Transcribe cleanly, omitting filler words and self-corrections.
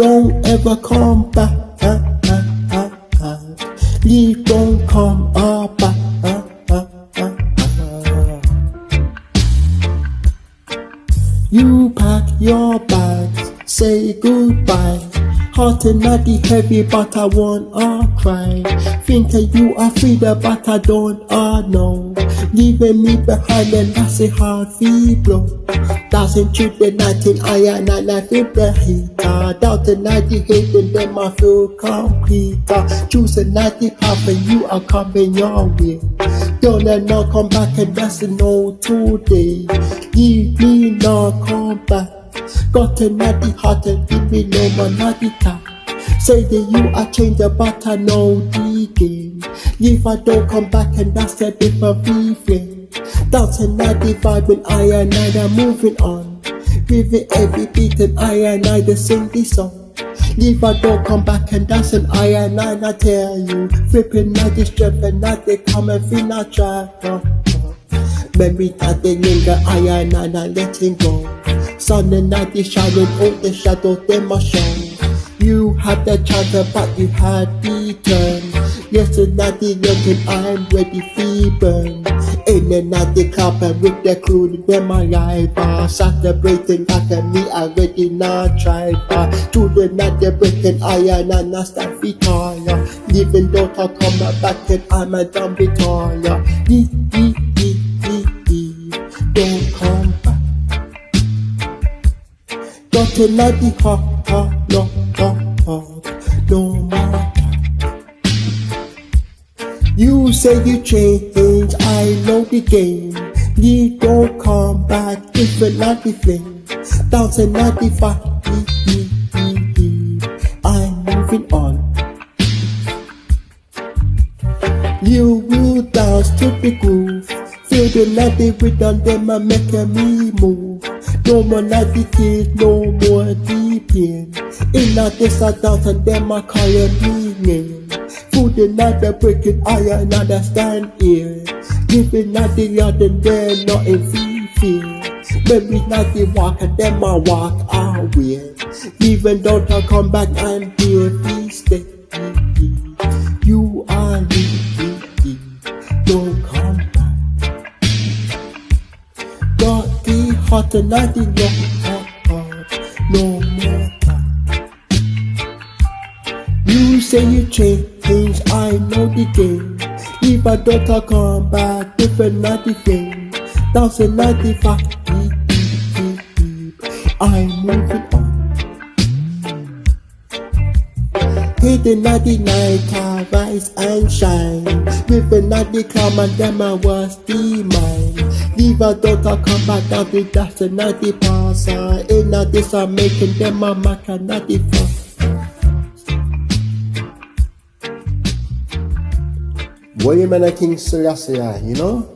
don't ever come back. Please don't come back. You pack your bags, say goodbye. Hot and naughty, heavy, but I wanna cry. Think you are free, but I don't know. Leaving me behind, and that's a hard blow. Doesn't treat the night in iron, and I feel the heater. Doubt the night you hate, and then I feel complete. Choose a nighty path, and you are coming your way. Don't let no come back, and that's a no today. Leave me not come back. Got a naughty heart and give me no more naughty time. Say that you are changed, but I know the game. If I don't come back, and that's a different feeling. That's a naughty vibe, and I am moving on. Give it every beat, and I sing this song. If I don't come back, and that's an I tell you. Flipping naughty strength, and not they come and feel not try. Memory that they linger, I letting go. Sun and night is shining, all the shadows they must show. You had the chance, but you had the turn. Yesterday looking, I'm ready to burn. In the night the club and with the crew, when my life celebrating that and me already not try. To the night they're breaking, I not stand Victoria. Even though I come back and I'm a dumb Victoria. Don't come back. Got a naughty no more time. You say you change, I know the game. You don't come back, different naughty thing. 1095, I'm moving on. You will dance to the groove. Feel the naughty rhythm, them are making me move. No more naughty kids, no more deep pain. In a this I dance and them are calling me name. Food the night they're breaking, I understand here. Giving naughty yard and they're not in fear. Maybe naughty walk and them I walk away. Even though I come back, I'm here, please stay. You are leaving, don't come back. Got the hot and naughty no more time. You say you change, I know the game. If I don't come back, different naughty thing. 1095, I'm moving on. Hit the naughty night, rise and shine. With the naughty come and them I was the mine. If I don't come back, I'll be that's the naughty pass. In a this I'm making them a mark and naughty fuss. William and King Selassie, you know?